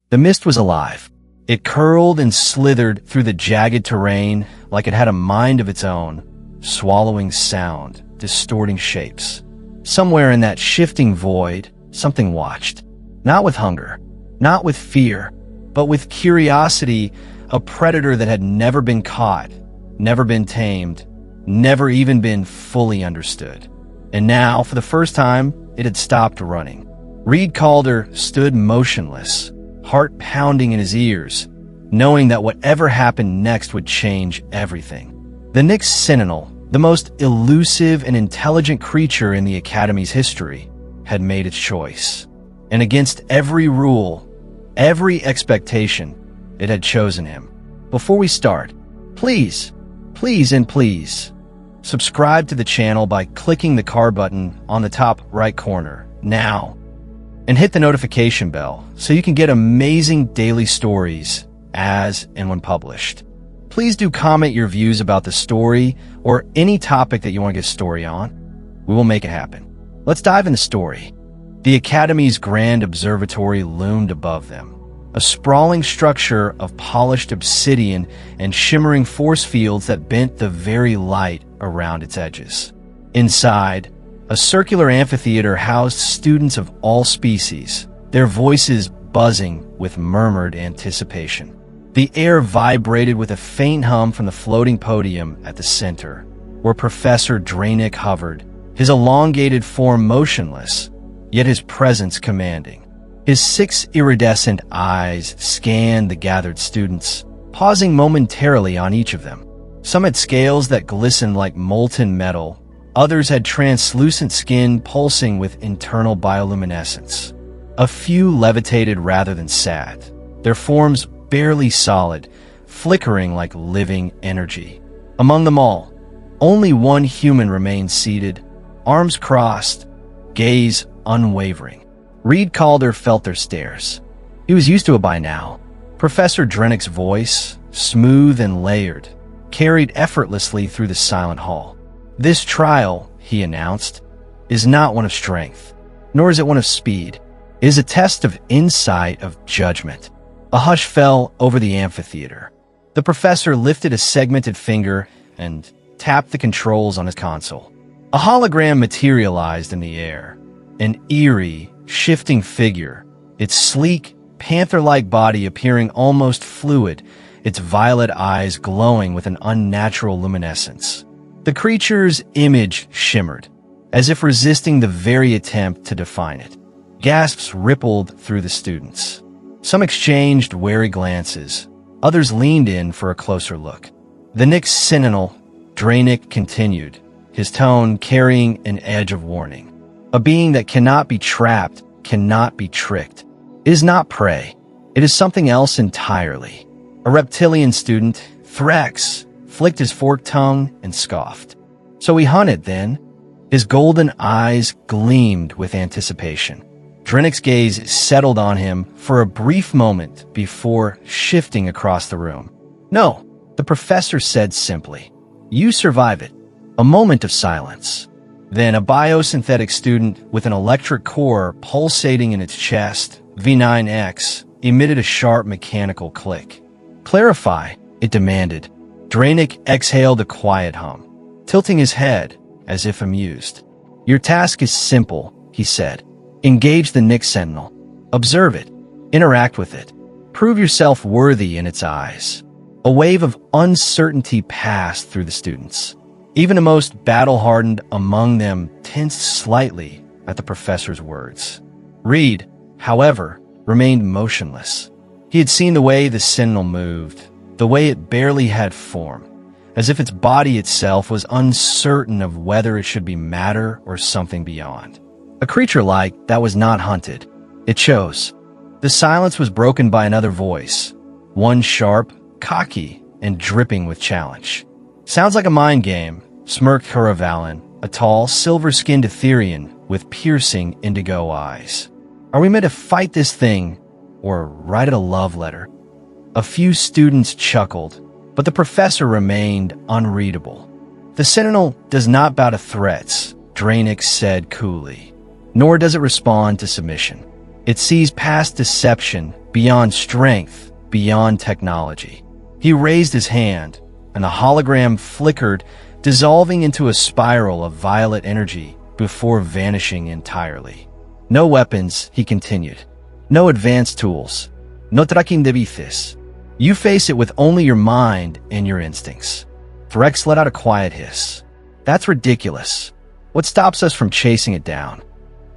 The mist was alive. It curled and slithered through the jagged terrain like it had a mind of its own, swallowing sound, distorting shapes. Somewhere in that shifting void, something watched. Not with hunger, not with fear, but with curiosity, a predator that had never been caught, never been tamed, never even been fully understood. And now, for the first time, it had stopped running. Reed Calder stood motionless, heart pounding in his ears, knowing that whatever happened next would change everything. The Nyx Sentinel, the most elusive and intelligent creature in the Academy's history, had made its choice. And against every rule, every expectation, it had chosen him. Before we start, please, subscribe to the channel by clicking the card button on the top right corner now, and hit the notification bell so you can get amazing daily stories as and when published. Please do comment your views about the story or any topic that you want to get a story on. We will make it happen. Let's dive into the story. The Academy's grand observatory loomed above them, a sprawling structure of polished obsidian and shimmering force fields that bent the very light around its edges. Inside, a circular amphitheater housed students of all species, their voices buzzing with murmured anticipation. The air vibrated with a faint hum from the floating podium at the center, where Professor Draenick hovered, his elongated form motionless, yet his presence commanding. His 6 iridescent eyes scanned the gathered students, pausing momentarily on each of them. Some had scales that glistened like molten metal. Others had translucent skin pulsing with internal bioluminescence. A few levitated rather than sat, their forms barely solid, flickering like living energy. Among them all, only one human remained seated, arms crossed, gaze unwavering. Reed Calder felt their stares. He was used to it by now. Professor Draenick's voice, smooth and layered, carried effortlessly through the silent hall. This trial, he announced, is not one of strength, nor is it one of speed. It is a test of insight, of judgment. A hush fell over the amphitheater. The professor lifted a segmented finger and tapped the controls on his console. A hologram materialized in the air, an eerie, shifting figure, its sleek, panther-like body appearing almost fluid, its violet eyes glowing with an unnatural luminescence. The creature's image shimmered, as if resisting the very attempt to define it. Gasps rippled through the students. Some exchanged wary glances. Others leaned in for a closer look. The Nyx Sentinel, Draenick continued, his tone carrying an edge of warning. A being that cannot be trapped, cannot be tricked. It is not prey. It is something else entirely. A reptilian student, Threx, flicked his forked tongue and scoffed. So he hunted then. His golden eyes gleamed with anticipation. Draenick's gaze settled on him for a brief moment before shifting across the room. No, the professor said simply. You survive it. A moment of silence. Then a biosynthetic student with an electric core pulsating in its chest, V9X, emitted a sharp mechanical click. Clarify, it demanded. Draenick exhaled a quiet hum, tilting his head as if amused. Your task is simple, he said. Engage the Nyx Sentinel. Observe it. Interact with it. Prove yourself worthy in its eyes. A wave of uncertainty passed through the students. Even the most battle-hardened among them tensed slightly at the professor's words. Reed, however, remained motionless. He had seen the way the Sentinel moved, the way it barely had form, as if its body itself was uncertain of whether it should be matter or something beyond. A creature like that was not hunted. It chose. The silence was broken by another voice, one sharp, cocky, and dripping with challenge. Sounds like a mind game, smirked Huravalin, a tall, silver-skinned Etherean with piercing indigo eyes. Are we meant to fight this thing, or write it a love letter? A few students chuckled, but the professor remained unreadable. The Sentinel does not bow to threats, Draenick said coolly, nor does it respond to submission. It sees past deception, beyond strength, beyond technology. He raised his hand, and the hologram flickered, dissolving into a spiral of violet energy before vanishing entirely. No weapons, he continued. No advanced tools. No traquim de vices. You face it with only your mind and your instincts. Threx let out a quiet hiss. That's ridiculous. What stops us from chasing it down?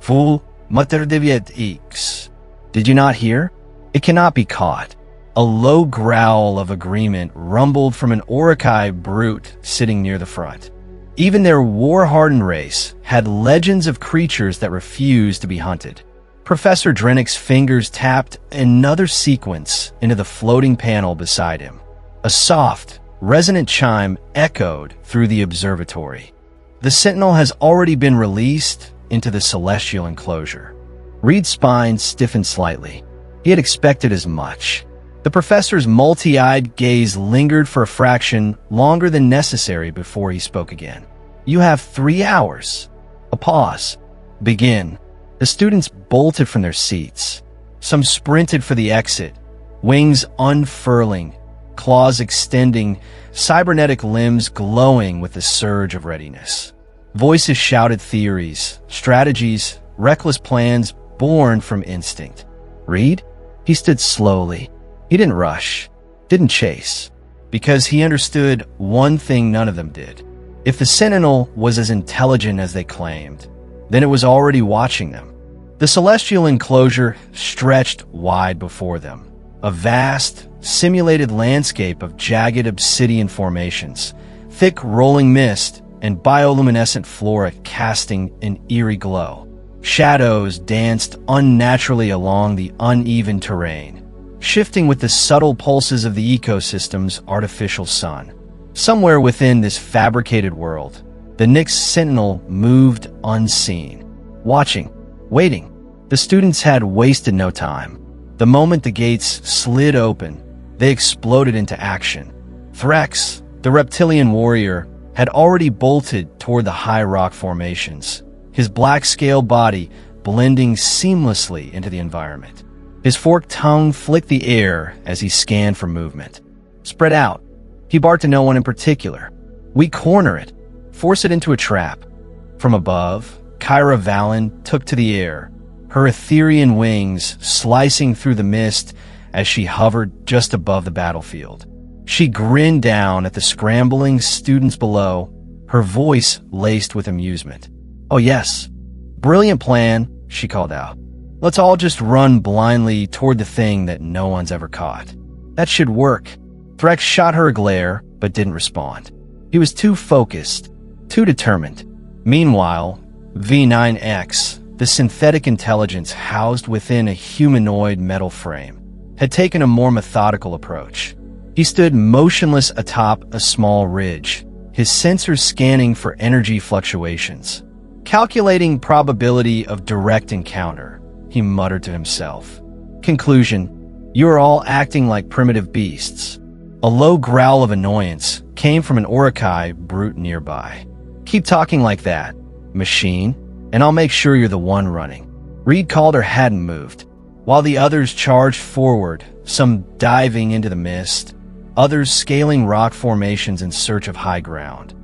Fool, mater deviet x. Did you not hear? It cannot be caught. A low growl of agreement rumbled from an Orokai brute sitting near the front. Even their war-hardened race had legends of creatures that refused to be hunted. Professor Drennick's fingers tapped another sequence into the floating panel beside him. A soft, resonant chime echoed through the observatory. The Sentinel has already been released into the celestial enclosure. Reed's spine stiffened slightly. He had expected as much. The professor's multi-eyed gaze lingered for a fraction longer than necessary before he spoke again. You have 3 hours. A pause. Begin. The students bolted from their seats. Some sprinted for the exit, wings unfurling, claws extending, cybernetic limbs glowing with the surge of readiness. Voices shouted theories, strategies, reckless plans born from instinct. Reed? He stood slowly. He didn't rush, didn't chase, because he understood one thing none of them did. If the Sentinel was as intelligent as they claimed, then it was already watching them. The celestial enclosure stretched wide before them, a vast, simulated landscape of jagged obsidian formations, thick rolling mist, and bioluminescent flora casting an eerie glow. Shadows danced unnaturally along the uneven terrain, shifting with the subtle pulses of the ecosystem's artificial sun. Somewhere within this fabricated world, the Nyx Sentinel moved unseen, watching, waiting. The students had wasted no time. The moment the gates slid open, they exploded into action. Threx, the reptilian warrior, had already bolted toward the high rock formations, his black-scale body blending seamlessly into the environment. His forked tongue flicked the air as he scanned for movement. Spread out. He barked to no one in particular. We corner it. Force it into a trap. From above, Kyra Valen took to the air, her Etherean wings slicing through the mist as she hovered just above the battlefield. She grinned down at the scrambling students below, her voice laced with amusement. Oh yes, brilliant plan, she called out. Let's all just run blindly toward the thing that no one's ever caught. That should work. Threx shot her a glare, but didn't respond. He was too focused, too determined. Meanwhile, V9X, the synthetic intelligence housed within a humanoid metal frame, had taken a more methodical approach. He stood motionless atop a small ridge, his sensors scanning for energy fluctuations. Calculating probability of direct encounter, he muttered to himself. Conclusion, you are all acting like primitive beasts. A low growl of annoyance came from an Orokai brute nearby. Keep talking like that, machine, and I'll make sure you're the one running. Reed Calder hadn't moved. While the others charged forward, some diving into the mist, others scaling rock formations in search of high ground.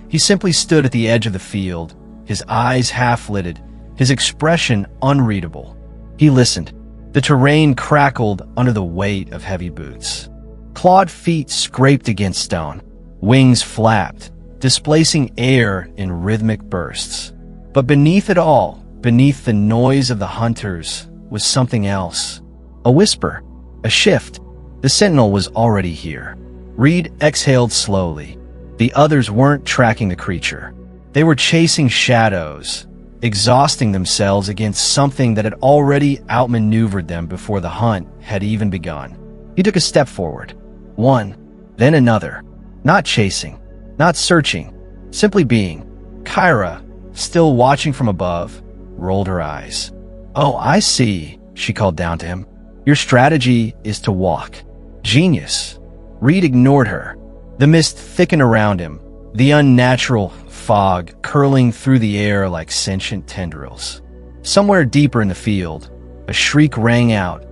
He simply stood at the edge of the field, his eyes half-lidded, his expression unreadable. He listened. The terrain crackled under the weight of heavy boots. Clawed feet scraped against stone. Wings flapped, displacing air in rhythmic bursts. But beneath it all, beneath the noise of the hunters, was something else. A whisper, a shift. The Sentinel was already here. Reed exhaled slowly. The others weren't tracking the creature. They were chasing shadows, exhausting themselves against something that had already outmaneuvered them before the hunt had even begun. He took a step forward. One, then another. Not chasing, not searching, simply being. Kyra, still watching from above, rolled her eyes. Oh, I see, she called down to him. Your strategy is to walk. Genius. Reed ignored her. The mist thickened around him, the unnatural fog curling through the air like sentient tendrils. Somewhere deeper in the field, A shriek rang out.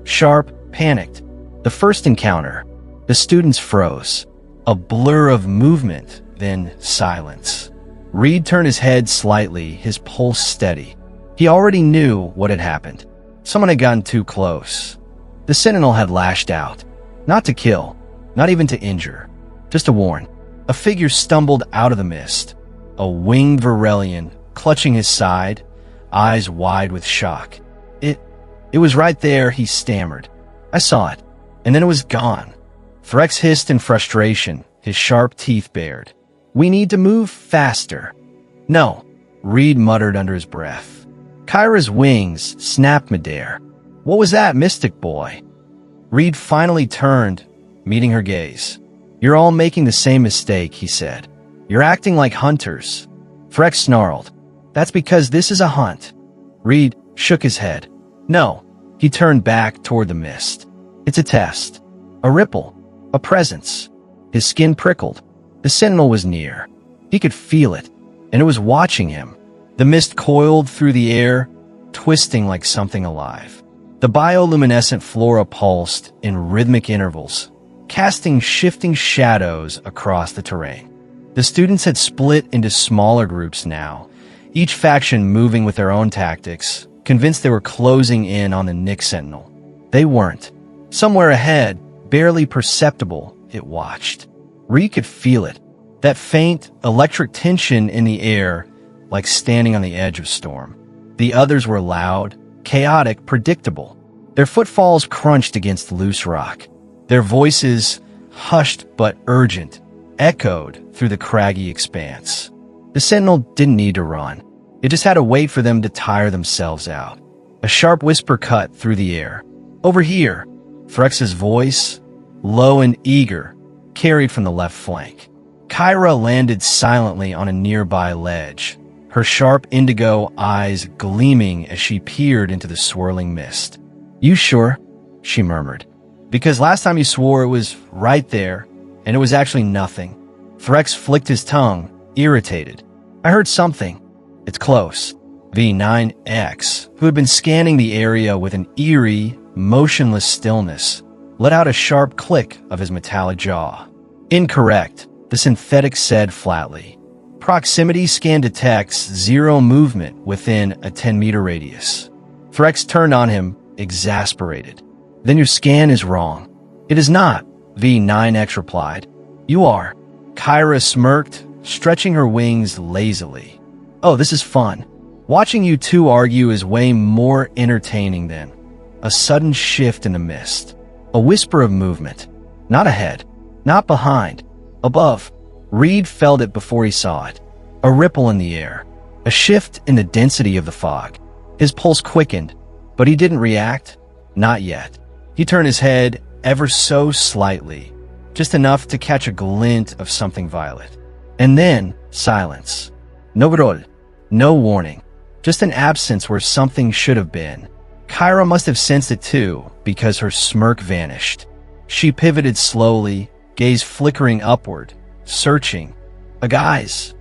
Sharp, panicked. The first encounter. The students froze. A blur of movement, then silence. Reed turned his head slightly, his pulse steady. He already knew what had happened. Someone had gotten too close. The Sentinel had lashed out. Not to kill, not even to injure, just to warn. A figure stumbled out of the mist. A winged Varelian, clutching his side, eyes wide with shock. It was right there, he stammered. I saw it, and then it was gone. Threx hissed in frustration, his sharp teeth bared. We need to move faster. No, Reed muttered under his breath. Kyra's wings snapped midair. What was that, Mystic Boy? Reed finally turned, meeting her gaze. You're all making the same mistake, he said. You're acting like hunters. Threx snarled. That's because this is a hunt. Reed shook his head. No, he turned back toward the mist. It's a test. A ripple. A presence. His skin prickled. The Sentinel was near. He could feel it, and it was watching him. The mist coiled through the air, twisting like something alive. The bioluminescent flora pulsed in rhythmic intervals, casting shifting shadows across the terrain. The students had split into smaller groups now, each faction moving with their own tactics, convinced they were closing in on the Nick Sentinel. They weren't. Somewhere ahead, barely perceptible, it watched. Reed could feel it, that faint, electric tension in the air, like standing on the edge of storm. The others were loud, chaotic, predictable. Their footfalls crunched against loose rock. Their voices, hushed but urgent, echoed through the craggy expanse. The Sentinel didn't need to run. It just had to wait for them to tire themselves out. A sharp whisper cut through the air. Over here, Threx's voice, low and eager, carried from the left flank. Kyra landed silently on a nearby ledge, her sharp indigo eyes gleaming as she peered into the swirling mist. You sure? She murmured. Because last time you swore it was right there, and it was actually nothing. Threx flicked his tongue, irritated. I heard something. It's close. V9X, who had been scanning the area with an eerie, motionless stillness, let out a sharp click of his metallic jaw. Incorrect, the synthetic said flatly. Proximity scan detects 0 movement within a 10-meter radius. Threx turned on him, exasperated. Then your scan is wrong. It is not, V9X replied. You are. Kyra smirked, stretching her wings lazily. Oh, this is fun. Watching you two argue is way more entertaining than. A sudden shift in the mist. A whisper of movement. Not ahead. Not behind. Above. Reed felt it before he saw it. A ripple in the air. A shift in the density of the fog. His pulse quickened, but he didn't react. Not yet. He turned his head ever so slightly, just enough to catch a glint of something violet. And then, silence. No brol. No warning. Just an absence where something should have been. Kyra must have sensed it too, because her smirk vanished. She pivoted slowly, gaze flickering upward, searching. A guise.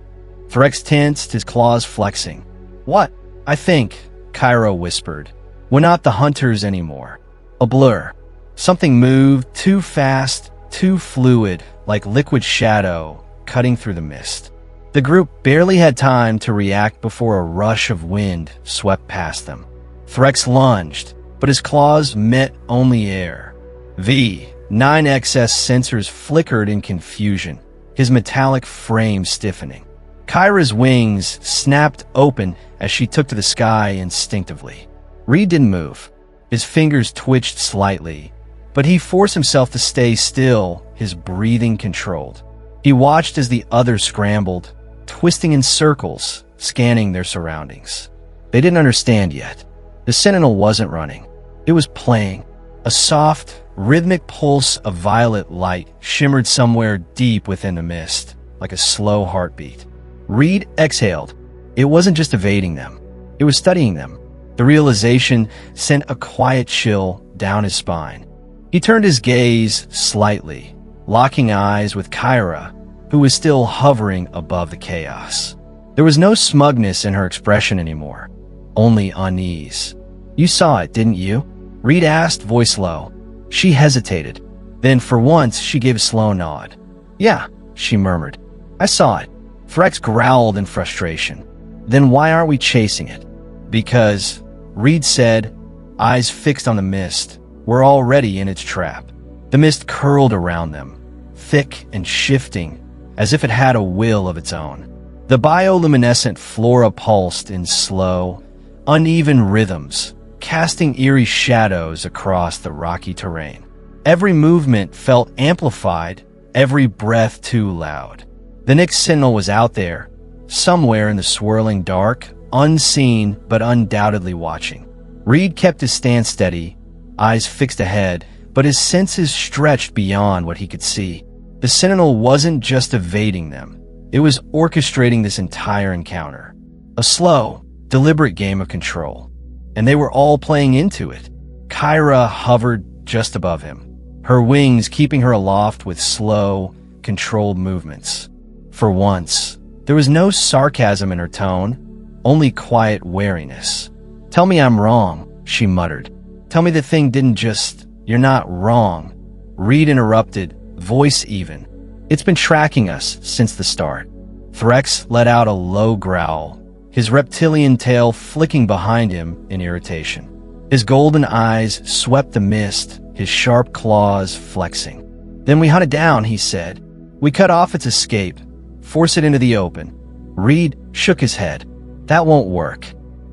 Threx tensed, his claws flexing. What? I think, Kyra whispered. We're not the hunters anymore. A blur. Something moved too fast, too fluid, like liquid shadow, cutting through the mist. The group barely had time to react before a rush of wind swept past them. Threx lunged, but his claws met only air. V9XS sensors flickered in confusion, his metallic frame stiffening. Kyra's wings snapped open as she took to the sky instinctively. Reed didn't move. His fingers twitched slightly, but he forced himself to stay still, his breathing controlled. He watched as the others scrambled, twisting in circles, scanning their surroundings. They didn't understand yet. The Sentinel wasn't running. It was playing. A soft, rhythmic pulse of violet light shimmered somewhere deep within the mist, like a slow heartbeat. Reed exhaled. It wasn't just evading them. It was studying them. The realization sent a quiet chill down his spine. He turned his gaze slightly, locking eyes with Kyra, who was still hovering above the chaos. There was no smugness in her expression anymore, only unease. You saw it, didn't you? Reed asked, voice low. She hesitated. Then, for once, she gave a slow nod. Yeah, she murmured. I saw it. Threx growled in frustration. Then why aren't we chasing it? Because, Reed said, eyes fixed on the mist, we're already in its trap. The mist curled around them, thick and shifting, as if it had a will of its own. The bioluminescent flora pulsed in slow, uneven rhythms, casting eerie shadows across the rocky terrain. Every movement felt amplified, every breath too loud. The Nyx Sentinel was out there, somewhere in the swirling dark, unseen but undoubtedly watching. Reed kept his stance steady, eyes fixed ahead, but his senses stretched beyond what he could see. The Sentinel wasn't just evading them. It was orchestrating this entire encounter. A slow, deliberate game of control. And they were all playing into it. Kyra hovered just above him, her wings keeping her aloft with slow, controlled movements. For once, there was no sarcasm in her tone, only quiet wariness. Tell me I'm wrong, she muttered. Tell me the thing didn't just... You're not wrong. Reed interrupted, voice even. It's been tracking us since the start. Threx let out a low growl, his reptilian tail flicking behind him in irritation. His golden eyes swept the mist, his sharp claws flexing. Then we hunt it down, he said. We cut off its escape, force it into the open. Reed shook his head. That won't work.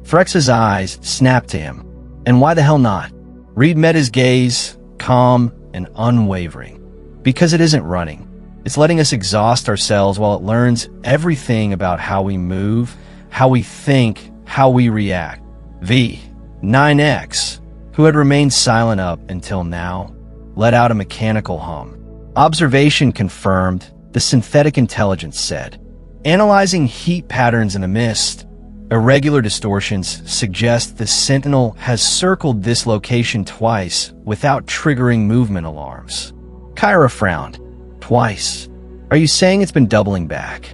Threx's eyes snapped to him. And why the hell not? Reed met his gaze, calm and unwavering. Because it isn't running. It's letting us exhaust ourselves while it learns everything about how we move, how we think, how we react. V, 9X, who had remained silent up until now, let out a mechanical hum. Observation confirmed, the synthetic intelligence said. Analyzing heat patterns in the mist, irregular distortions suggest the Sentinel has circled this location twice without triggering movement alarms. Kyra frowned. Twice. Are you saying it's been doubling back?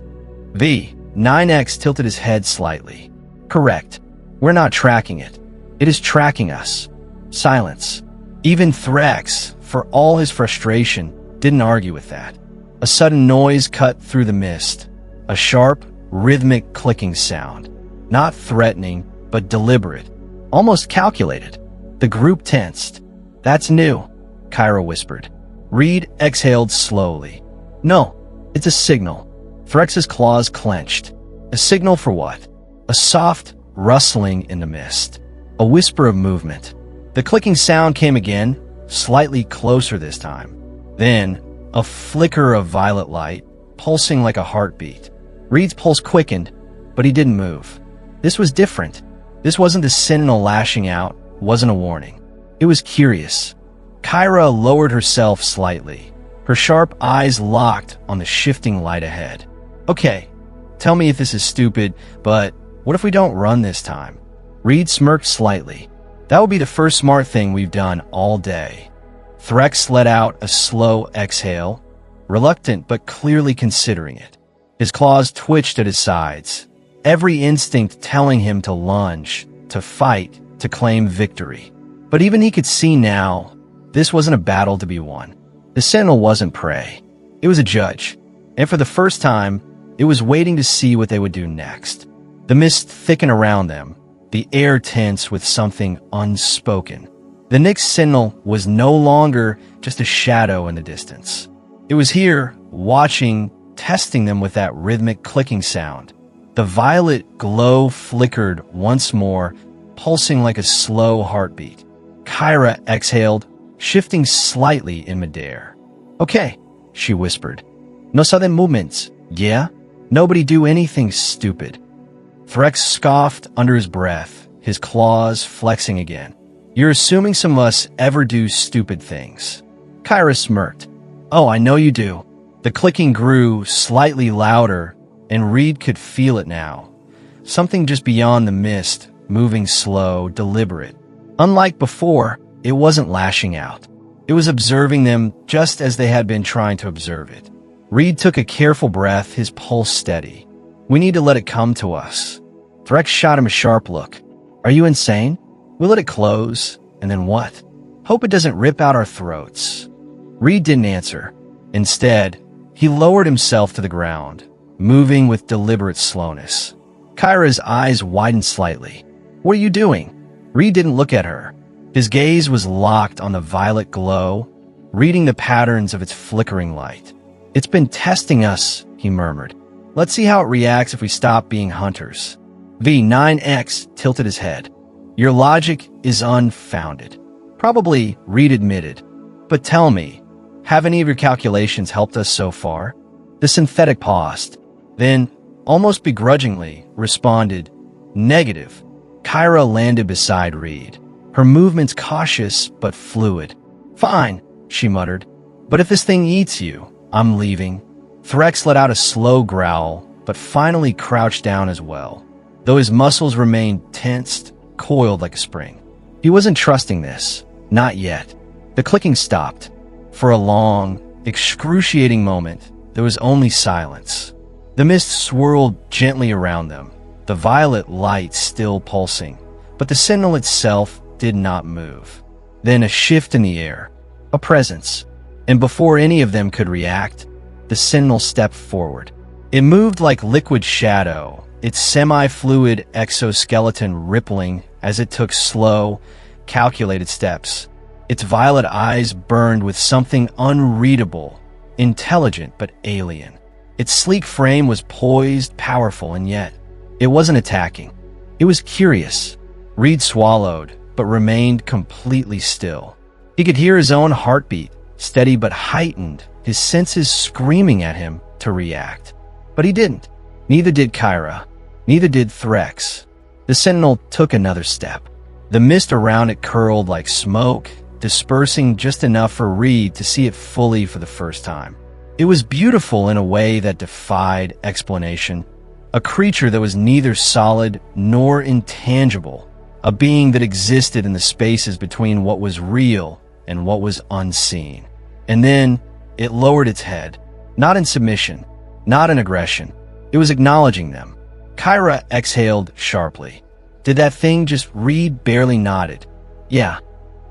V, 9X tilted his head slightly. Correct. We're not tracking it. It is tracking us. Silence. Even Threx, for all his frustration, didn't argue with that. A sudden noise cut through the mist. A sharp, rhythmic clicking sound. Not threatening, but deliberate. Almost calculated. The group tensed. That's new, Kyra whispered. Reed exhaled slowly. No, it's a signal. Threx's claws clenched. A signal for what? A soft rustling in the mist. A whisper of movement. The clicking sound came again, slightly closer this time. Then, a flicker of violet light, pulsing like a heartbeat. Reed's pulse quickened, but he didn't move. This was different. This wasn't the Sentinel lashing out, wasn't a warning. It was curious. Kyra lowered herself slightly, her sharp eyes locked on the shifting light ahead. Okay, tell me if this is stupid, but what if we don't run this time? Reed smirked slightly. That would be the first smart thing we've done all day. Threx let out a slow exhale, reluctant but clearly considering it. His claws twitched at his sides, every instinct telling him to lunge, to fight, to claim victory. But even he could see now, this wasn't a battle to be won. The Sentinel wasn't prey. It was a judge. And for the first time, it was waiting to see what they would do next. The mist thickened around them, the air tense with something unspoken. The Nyx Sentinel was no longer just a shadow in the distance. It was here, watching, testing them with that rhythmic clicking sound. The violet glow flickered once more, pulsing like a slow heartbeat. Kyra exhaled, shifting slightly in midair. Okay, she whispered. No sudden movements, yeah? Nobody do anything stupid. Threx scoffed under his breath, his claws flexing again. You're assuming some of us ever do stupid things. Kyra smirked. Oh, I know you do. The clicking grew slightly louder, and Reed could feel it now. Something just beyond the mist, moving slow, deliberate. Unlike before, it wasn't lashing out. It was observing them just as they had been trying to observe it. Reed took a careful breath, his pulse steady. We need to let it come to us. Threx shot him a sharp look. Are you insane? We let it close, and then what? Hope it doesn't rip out our throats. Reed didn't answer. Instead, he lowered himself to the ground, moving with deliberate slowness. Kyra's eyes widened slightly. What are you doing? Reed didn't look at her. His gaze was locked on the violet glow, reading the patterns of its flickering light. It's been testing us, he murmured. Let's see how it reacts if we stop being hunters. V9X tilted his head. Your logic is unfounded. Probably, Reed admitted. But tell me, have any of your calculations helped us so far? The synthetic paused, then, almost begrudgingly, responded, negative. Kyra landed beside Reed, her movements cautious but fluid. Fine, she muttered. But if this thing eats you, I'm leaving. Threx let out a slow growl, but finally crouched down as well, though his muscles remained tensed, coiled like a spring. He wasn't trusting this. Not yet. The clicking stopped. For a long, excruciating moment, there was only silence. The mist swirled gently around them, the violet light still pulsing, but the sentinel itself did not move. Then a shift in the air, a presence, and before any of them could react, the sentinel stepped forward. It moved like liquid shadow, its semi-fluid exoskeleton rippling as it took slow, calculated steps. Its violet eyes burned with something unreadable, intelligent but alien. Its sleek frame was poised, powerful, and yet it wasn't attacking. It was curious. Reed swallowed, but remained completely still. He could hear his own heartbeat, steady but heightened, his senses screaming at him to react. But he didn't. Neither did Kyra. Neither did Threx. The sentinel took another step. The mist around it curled like smoke, dispersing just enough for Reed to see it fully for the first time. It was beautiful in a way that defied explanation. A creature that was neither solid nor intangible. A being that existed in the spaces between what was real and what was unseen. And then it lowered its head. Not in submission, not in aggression. It was acknowledging them. Kyra exhaled sharply. Did that thing just Reed barely nodded? Yeah.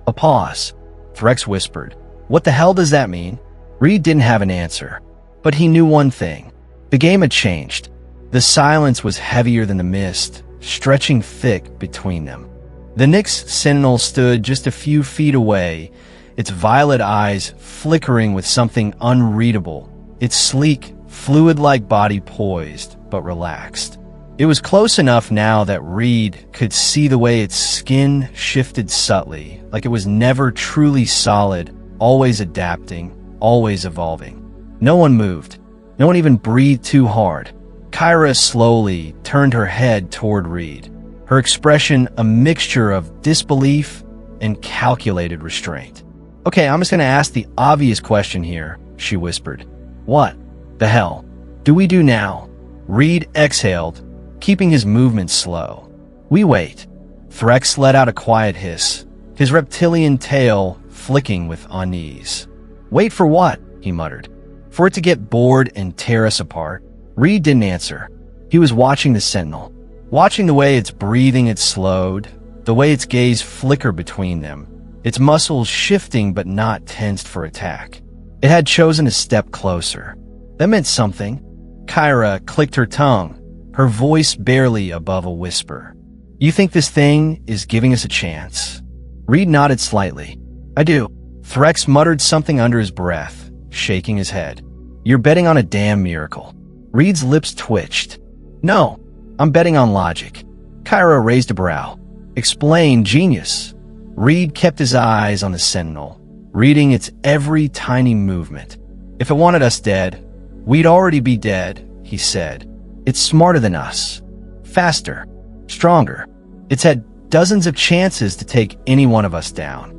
A pause. Threx whispered. What the hell does that mean? Reed didn't have an answer. But he knew one thing. The game had changed. The silence was heavier than the mist, stretching thick between them. The Nyx sentinel stood just a few feet away, its violet eyes flickering with something unreadable, its sleek, fluid-like body poised but relaxed. It was close enough now that Reed could see the way its skin shifted subtly, like it was never truly solid, always adapting, always evolving. No one moved. No one even breathed too hard. Kyra slowly turned her head toward Reed, her expression a mixture of disbelief and calculated restraint. Okay, I'm just going to ask the obvious question here, she whispered. What the hell do we do now? Reed exhaled, keeping his movements slow. We wait. Threx let out a quiet hiss, his reptilian tail flicking with unease. Wait for what? He muttered. For it to get bored and tear us apart? Reed didn't answer. He was watching the sentinel, watching the way its breathing had slowed, the way its gaze flickered between them, its muscles shifting but not tensed for attack. It had chosen to step closer. That meant something. Kyra clicked her tongue, her voice barely above a whisper. You think this thing is giving us a chance? Reed nodded slightly. I do. Threx muttered something under his breath, shaking his head. You're betting on a damn miracle. Reed's lips twitched. No, I'm betting on logic. Kyra raised a brow. Explain, genius. Reed kept his eyes on the sentinel, reading its every tiny movement. If it wanted us dead, we'd already be dead, he said. It's smarter than us. Faster. Stronger. It's had dozens of chances to take any one of us down.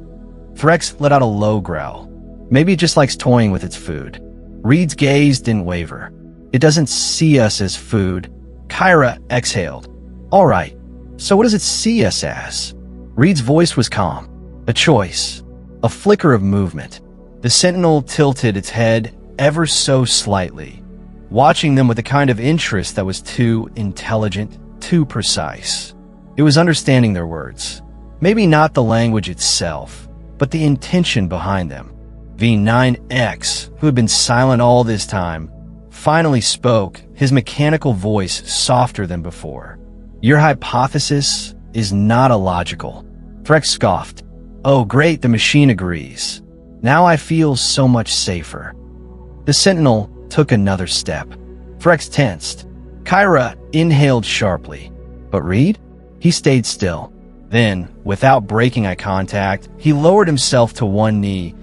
Threx let out a low growl. Maybe it just likes toying with its food. Reed's gaze didn't waver. It doesn't see us as food. Kyra exhaled. All right, so what does it see us as? Reed's voice was calm. A choice. A flicker of movement. The sentinel tilted its head ever so slightly, watching them with a kind of interest that was too intelligent, too precise. It was understanding their words. Maybe not the language itself, but the intention behind them. V9X, who had been silent all this time, finally spoke, his mechanical voice softer than before. Your hypothesis is not illogical. Threx scoffed. Oh great, the machine agrees. Now I feel so much safer. The Sentinel took another step. Threx tensed. Kyra inhaled sharply. But Reed? He stayed still. Then, without breaking eye contact, he lowered himself to one knee,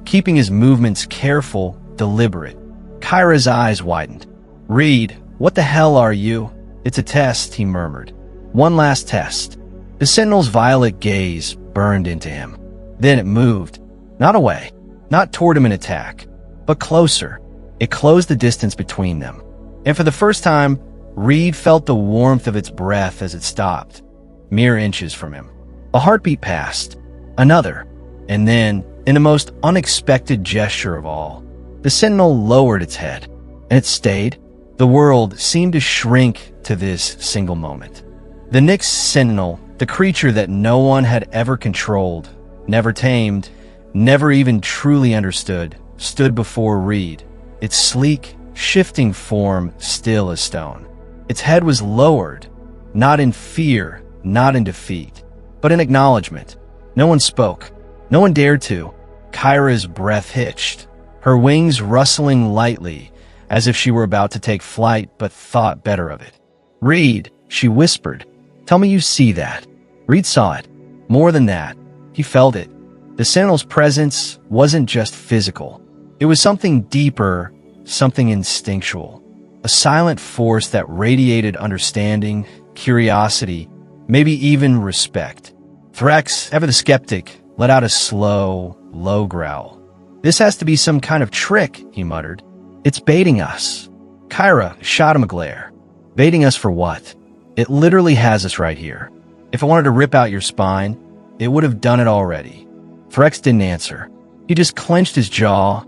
keeping his movements careful, deliberate. Kyra's eyes widened. Reed, what the hell are you? It's a test, he murmured. One last test. The Sentinel's violet gaze burned into him. Then it moved. Not away, not toward him in attack, but closer. It closed the distance between them. And for the first time, Reed felt the warmth of its breath as it stopped, mere inches from him. A heartbeat passed. Another. And then, in the most unexpected gesture of all, the Sentinel lowered its head, and it stayed. The world seemed to shrink to this single moment. The Nyx Sentinel, the creature that no one had ever controlled, never tamed, never even truly understood, stood before Reed, its sleek, shifting form still as stone. Its head was lowered, not in fear, not in defeat, but in acknowledgement. No one spoke. No one dared to. Kyra's breath hitched, her wings rustling lightly, as if she were about to take flight but thought better of it. Reed, she whispered, tell me you see that. Reed saw it. More than that, he felt it. The Sentinel's presence wasn't just physical. It was something deeper, something instinctual. A silent force that radiated understanding, curiosity, maybe even respect. Threx, ever the skeptic, let out a slow, low growl. This has to be some kind of trick, he muttered. It's baiting us. Kyra shot him a glare. Baiting us for what? It literally has us right here. If it wanted to rip out your spine, it would have done it already. Threx didn't answer. He just clenched his jaw,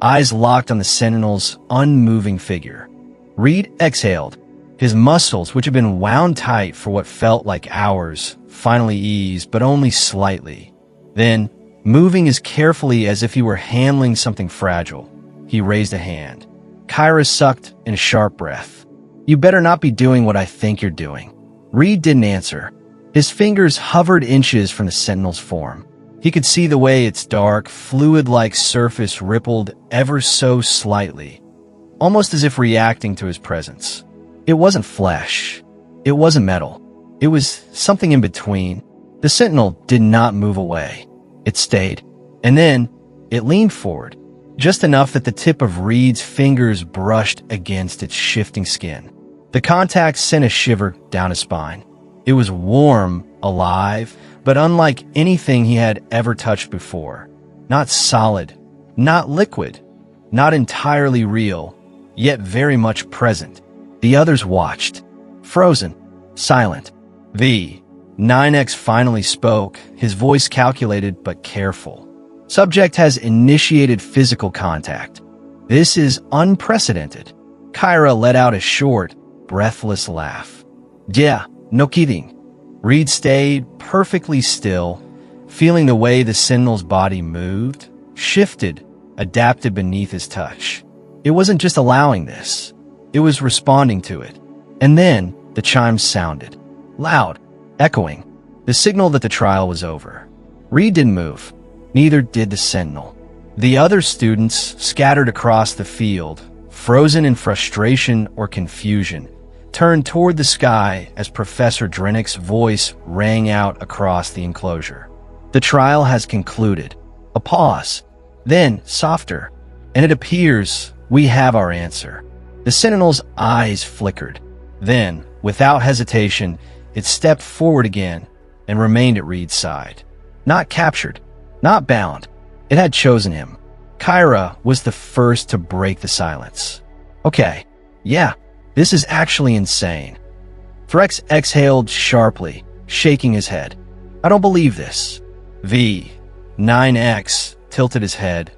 eyes locked on the Sentinel's unmoving figure. Reed exhaled. His muscles, which had been wound tight for what felt like hours, finally eased, but only slightly. Then, moving as carefully as if he were handling something fragile, he raised a hand. Kyra sucked in a sharp breath. You better not be doing what I think you're doing. Reed didn't answer. His fingers hovered inches from the Sentinel's form. He could see the way its dark, fluid-like surface rippled ever so slightly, almost as if reacting to his presence. It wasn't flesh. It wasn't metal. It was something in between. The Sentinel did not move away. It stayed. And then, it leaned forward, just enough that the tip of Reed's fingers brushed against its shifting skin. The contact sent a shiver down his spine. It was warm, alive, but unlike anything he had ever touched before. Not solid, not liquid, not entirely real, yet very much present. The others watched, frozen, silent. V9X finally spoke, his voice calculated but careful. Subject has initiated physical contact. This is unprecedented. Kyra let out a short, breathless laugh. Yeah, no kidding. Reed stayed perfectly still, feeling the way the Sentinel's body moved, shifted, adapted beneath his touch. It wasn't just allowing this. It was responding to it. And then the chimes sounded. Loud, echoing. The signal that the trial was over. Reed didn't move. Neither did the Sentinel. The other students, scattered across the field, frozen in frustration or confusion, turned toward the sky as Professor Drennick's voice rang out across the enclosure. The trial has concluded. A pause. Then, softer. And it appears we have our answer. The Sentinel's eyes flickered. Then, without hesitation, it stepped forward again and remained at Reed's side. Not captured. Not bound. It had chosen him. Kyra was the first to break the silence. Okay, yeah, this is actually insane. Threx exhaled sharply, shaking his head. I don't believe this. V9X tilted his head,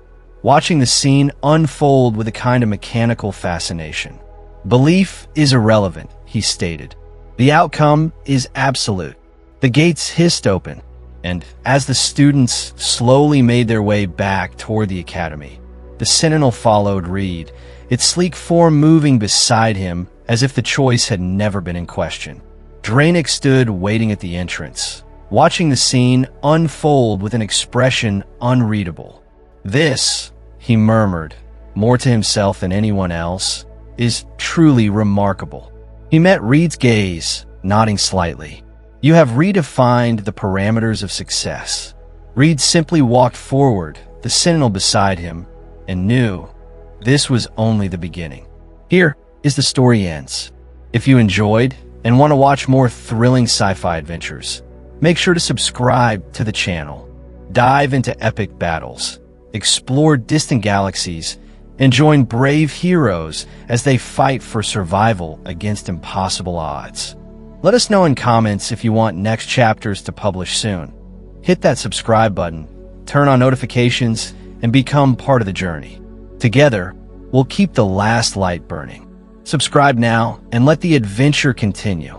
watching the scene unfold with a kind of mechanical fascination. Belief is irrelevant, he stated. The outcome is absolute. The gates hissed open. And as the students slowly made their way back toward the academy, the Sentinel followed Reed, its sleek form moving beside him as if the choice had never been in question. Draenic stood waiting at the entrance, watching the scene unfold with an expression unreadable. "This," he murmured, more to himself than anyone else, "is truly remarkable." He met Reed's gaze, nodding slightly. "You have redefined the parameters of success." Reed simply walked forward, the Sentinel beside him, and knew this was only the beginning. Here is the story ends. If you enjoyed and want to watch more thrilling sci-fi adventures, make sure to subscribe to the channel. Dive into epic battles, explore distant galaxies, and join brave heroes as they fight for survival against impossible odds. Let us know in comments if you want next chapters to publish soon. Hit that subscribe button, turn on notifications, and become part of the journey. Together, we'll keep the last light burning. Subscribe now and let the adventure continue.